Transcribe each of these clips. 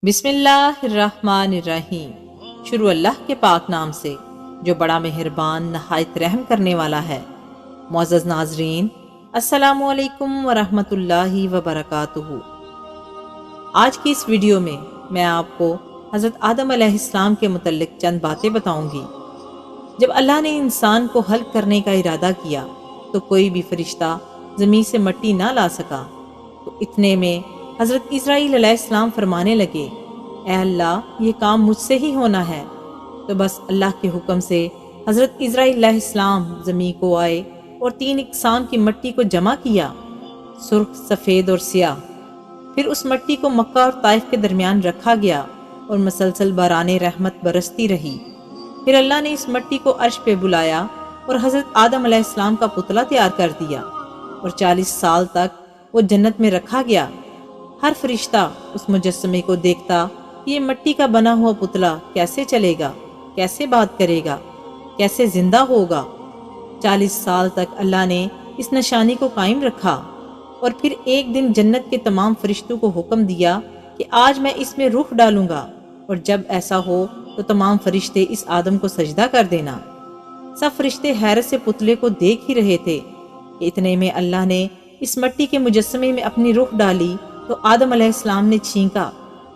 بسم اللہ الرحمن الرحیم۔ شروع اللہ کے پاک نام سے جو بڑا مہربان نہایت رحم کرنے والا ہے۔ معزز ناظرین، السلام علیکم ورحمۃ اللہ وبرکاتہ۔ آج کی اس ویڈیو میں آپ کو حضرت آدم علیہ السلام کے متعلق چند باتیں بتاؤں گی۔ جب اللہ نے انسان کو خلق کرنے کا ارادہ کیا تو کوئی بھی فرشتہ زمین سے مٹی نہ لا سکا، تو اتنے میں حضرت اسرائیل علیہ السلام فرمانے لگے، اے اللہ، یہ کام مجھ سے ہی ہونا ہے۔ تو بس اللہ کے حکم سے حضرت اسرائیل علیہ السلام زمین کو آئے اور 3 اقسام کی مٹی کو جمع کیا، سرخ، سفید اور سیاہ۔ پھر اس مٹی کو مکہ اور طائف کے درمیان رکھا گیا اور مسلسل باران رحمت برستی رہی۔ پھر اللہ نے اس مٹی کو عرش پہ بلایا اور حضرت آدم علیہ السلام کا پتلا تیار کر دیا، اور 40 سال تک وہ جنت میں رکھا گیا۔ ہر فرشتہ اس مجسمے کو دیکھتا کہ یہ مٹی کا بنا ہوا پتلا کیسے چلے گا، کیسے بات کرے گا، کیسے زندہ ہوگا۔ 40 سال تک اللہ نے اس نشانی کو قائم رکھا، اور پھر ایک دن جنت کے تمام فرشتوں کو حکم دیا کہ آج میں اس میں روح ڈالوں گا، اور جب ایسا ہو تو تمام فرشتے اس آدم کو سجدہ کر دینا۔ سب فرشتے حیرت سے پتلے کو دیکھ ہی رہے تھے کہ اتنے میں اللہ نے اس مٹی کے مجسمے میں اپنی روح ڈالی تو آدم علیہ السلام نے چھینکا،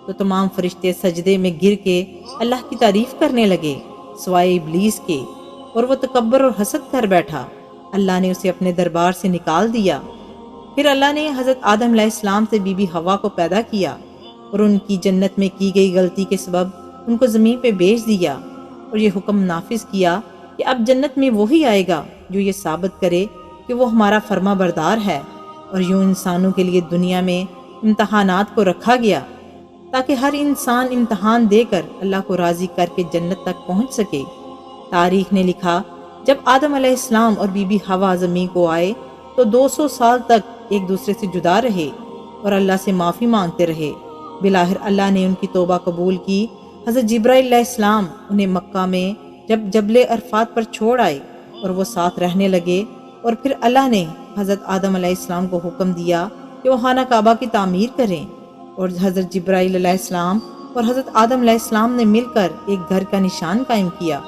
تو تمام فرشتے سجدے میں گر کے اللہ کی تعریف کرنے لگے سوائے ابلیس کے، اور وہ تکبر اور حسد کر بیٹھا۔ اللہ نے اسے اپنے دربار سے نکال دیا۔ پھر اللہ نے حضرت آدم علیہ السلام سے بی بی حوا کو پیدا کیا، اور ان کی جنت میں کی گئی غلطی کے سبب ان کو زمین پہ بھیج دیا، اور یہ حکم نافذ کیا کہ اب جنت میں وہی آئے گا جو یہ ثابت کرے کہ وہ ہمارا فرما بردار ہے۔ اور یوں انسانوں کے لیے دنیا میں امتحانات کو رکھا گیا تاکہ ہر انسان امتحان دے کر اللہ کو راضی کر کے جنت تک پہنچ سکے۔ تاریخ نے لکھا، جب آدم علیہ السلام اور بی بی حوا زمین کو آئے تو 200 سال تک ایک دوسرے سے جدا رہے اور اللہ سے معافی مانگتے رہے۔ بلاخر اللہ نے ان کی توبہ قبول کی۔ حضرت جبرائیل علیہ السلام انہیں مکہ میں جب جبل عرفات پر چھوڑ آئے اور وہ ساتھ رہنے لگے، اور پھر اللہ نے حضرت آدم علیہ السلام کو حکم دیا کہ وہ خانہ کعبہ کی تعمیر کریں، اور حضرت جبرائیل علیہ السلام اور حضرت آدم علیہ السلام نے مل کر ایک گھر کا نشان قائم کیا،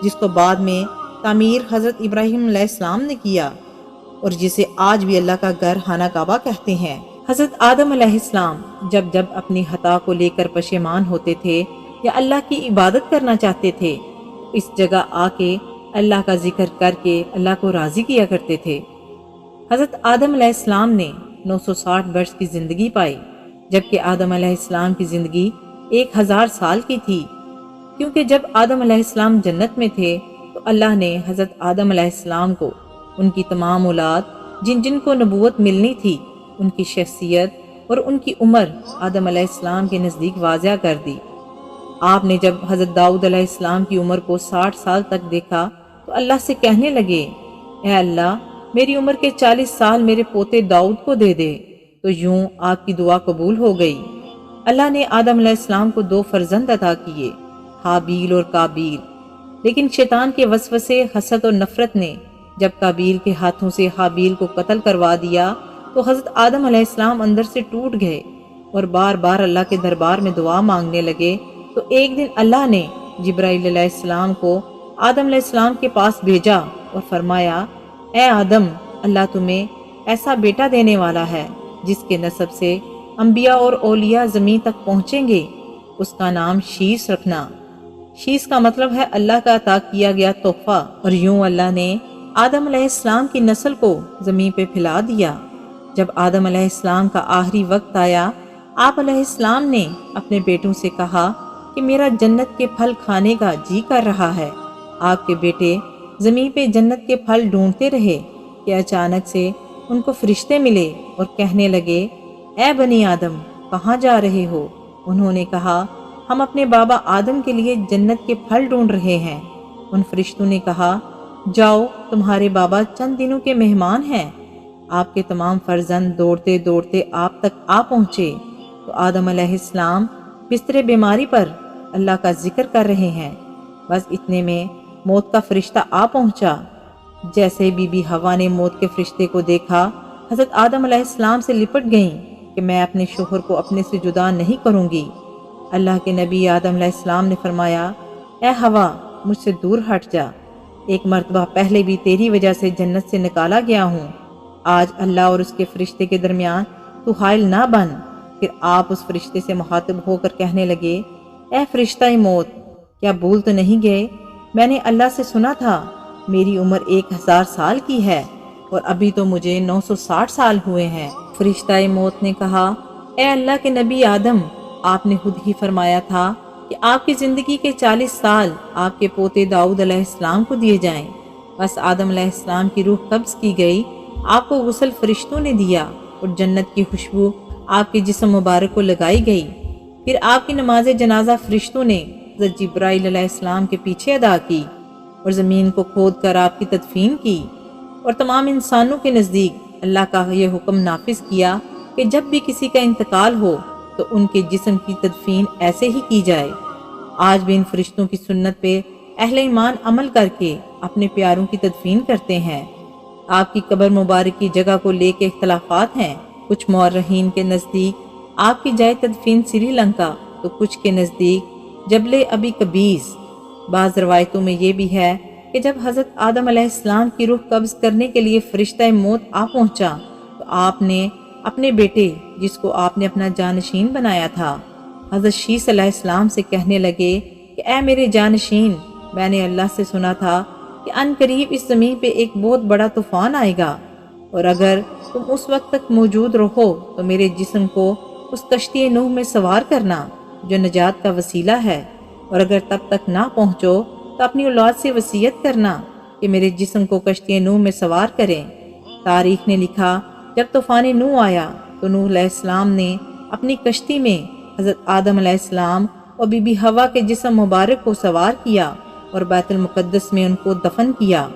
جس کو بعد میں تعمیر حضرت ابراہیم علیہ السلام نے کیا، اور جسے آج بھی اللہ کا گھر خانہ کعبہ کہتے ہیں۔ حضرت آدم علیہ السلام جب جب اپنی خطا کو لے کر پشیمان ہوتے تھے یا اللہ کی عبادت کرنا چاہتے تھے، اس جگہ آ کے اللہ کا ذکر کر کے اللہ کو راضی کیا کرتے تھے۔ حضرت آدم علیہ السلام نے 960 برس کی زندگی پائی، جبکہ آدم علیہ السلام کی زندگی 1000 سال کی تھی، کیونکہ جب آدم علیہ السلام جنت میں تھے تو اللہ نے حضرت آدم علیہ السلام کو ان کی تمام اولاد جن جن کو نبوت ملنی تھی، ان کی شخصیت اور ان کی عمر آدم علیہ السلام کے نزدیک واضح کر دی۔ آپ نے جب حضرت داؤد علیہ السلام کی عمر کو 60 سال تک دیکھا تو اللہ سے کہنے لگے، اے اللہ، میری عمر کے 40 سال میرے پوتے داؤد کو دے دے۔ تو یوں آپ کی دعا قبول ہو گئی۔ اللہ نے آدم علیہ السلام کو 2 فرزند عطا کیے، حابیل اور قابیل، لیکن شیطان کے وسوسے، حسد اور نفرت نے جب قابیل کے ہاتھوں سے حابیل کو قتل کروا دیا تو حضرت آدم علیہ السلام اندر سے ٹوٹ گئے اور بار بار اللہ کے دربار میں دعا مانگنے لگے۔ تو ایک دن اللہ نے جبرائیل علیہ السلام کو آدم علیہ السلام کے پاس بھیجا اور فرمایا، اے آدم، اللہ تمہیں ایسا بیٹا دینے والا ہے جس کے نسب سے انبیاء اور اولیاء زمین تک پہنچیں گے، اس کا نام شیس رکھنا۔ شیس کا مطلب ہے اللہ کا عطا کیا گیا تحفہ۔ اور یوں اللہ نے آدم علیہ السلام کی نسل کو زمین پہ پھیلا دیا۔ جب آدم علیہ السلام کا آخری وقت آیا، آپ علیہ السلام نے اپنے بیٹوں سے کہا کہ میرا جنت کے پھل کھانے کا جی کر رہا ہے۔ آپ کے بیٹے زمین پہ جنت کے پھل ڈھونڈتے رہے کہ اچانک سے ان کو فرشتے ملے اور کہنے لگے، اے بنی آدم، کہاں جا رہے ہو؟ انہوں نے کہا، ہم اپنے بابا آدم کے لیے جنت کے پھل ڈھونڈ رہے ہیں۔ ان فرشتوں نے کہا، جاؤ، تمہارے بابا چند دنوں کے مہمان ہیں۔ آپ کے تمام فرزند دوڑتے دوڑتے آپ تک آ پہنچے تو آدم علیہ السلام بستر بیماری پر اللہ کا ذکر کر رہے ہیں۔ بس اتنے میں موت کا فرشتہ آ پہنچا۔ جیسے بی بی حوا نے موت کے فرشتے کو دیکھا، حضرت آدم علیہ السلام سے لپٹ گئیں کہ میں اپنے شوہر کو اپنے سے جدا نہیں کروں گی۔ اللہ کے نبی آدم علیہ السلام نے فرمایا، اے ہوا مجھ سے دور ہٹ جا، ایک مرتبہ پہلے بھی تیری وجہ سے جنت سے نکالا گیا ہوں، آج اللہ اور اس کے فرشتے کے درمیان تو حائل نہ بن۔ پھر آپ اس فرشتے سے مخاطب ہو کر کہنے لگے، اے فرشتہ موت، کیا بھول تو نہیں گئے؟ میں نے اللہ سے سنا تھا میری عمر 1000 سال کی ہے اور ابھی تو مجھے 960 سال ہوئے ہیں۔ فرشتہ موت نے کہا، اے اللہ کے نبی آدم، آپ نے خود ہی فرمایا تھا کہ آپ کی زندگی کے 40 سال آپ کے پوتے داؤد علیہ السلام کو دیے جائیں۔ بس آدم علیہ السلام کی روح قبض کی گئی، آپ کو غسل فرشتوں نے دیا اور جنت کی خوشبو آپ کے جسم مبارک کو لگائی گئی۔ پھر آپ کی نماز جنازہ فرشتوں نے حضرت جبرائیل علیہ السلام کے پیچھے ادا کی اور زمین کو کھود کر آپ کی تدفین کی، اور تمام انسانوں کے نزدیک اللہ کا یہ حکم نافذ کیا کہ جب بھی کسی کا انتقال ہو تو ان کے جسم کی تدفین ایسے ہی کی جائے۔ آج بھی ان فرشتوں کی سنت پہ اہل ایمان عمل کر کے اپنے پیاروں کی تدفین کرتے ہیں۔ آپ کی قبر مبارک کی جگہ کو لے کے اختلافات ہیں، کچھ مورخین کے نزدیک آپ کی جائے تدفین سری لنکا تو کچھ کے نزدیک جبل ابی قبیس۔ بعض روایتوں میں یہ بھی ہے کہ جب حضرت آدم علیہ السلام کی روح قبض کرنے کے لیے فرشتہ موت آ پہنچا تو آپ نے اپنے بیٹے، جس کو آپ نے اپنا جانشین بنایا تھا، حضرت شیس علیہ السلام سے کہنے لگے کہ اے میرے جانشین، میں نے اللہ سے سنا تھا کہ ان قریب اس زمین پہ ایک بہت بڑا طوفان آئے گا، اور اگر تم اس وقت تک موجود رہو تو میرے جسم کو اس کشتی نوح میں سوار کرنا جو نجات کا وسیلہ ہے، اور اگر تب تک نہ پہنچو تو اپنی اولاد سے وصیت کرنا کہ میرے جسم کو کشتی نوح میں سوار کریں۔ تاریخ نے لکھا، جب طوفان نوح آیا تو نوح علیہ السلام نے اپنی کشتی میں حضرت آدم علیہ السلام اور بی بی حوا کے جسم مبارک کو سوار کیا اور بیت المقدس میں ان کو دفن کیا۔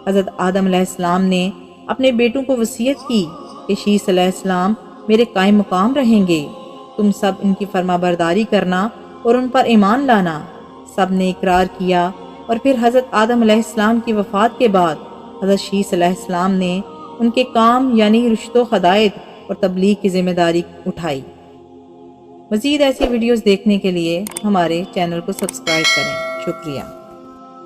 حضرت آدم علیہ السلام نے اپنے بیٹوں کو وصیت کی کہ شیس علیہ السلام میرے قائم مقام رہیں گے، تم سب ان کی فرما برداری کرنا اور ان پر ایمان لانا۔ سب نے اقرار کیا، اور پھر حضرت آدم علیہ السلام کی وفات کے بعد حضرت شیس علیہ السلام نے ان کے کام یعنی رشد و ہدایت اور تبلیغ کی ذمہ داری اٹھائی۔ مزید ایسی ویڈیوز دیکھنے کے لیے ہمارے چینل کو سبسکرائب کریں۔ شکریہ۔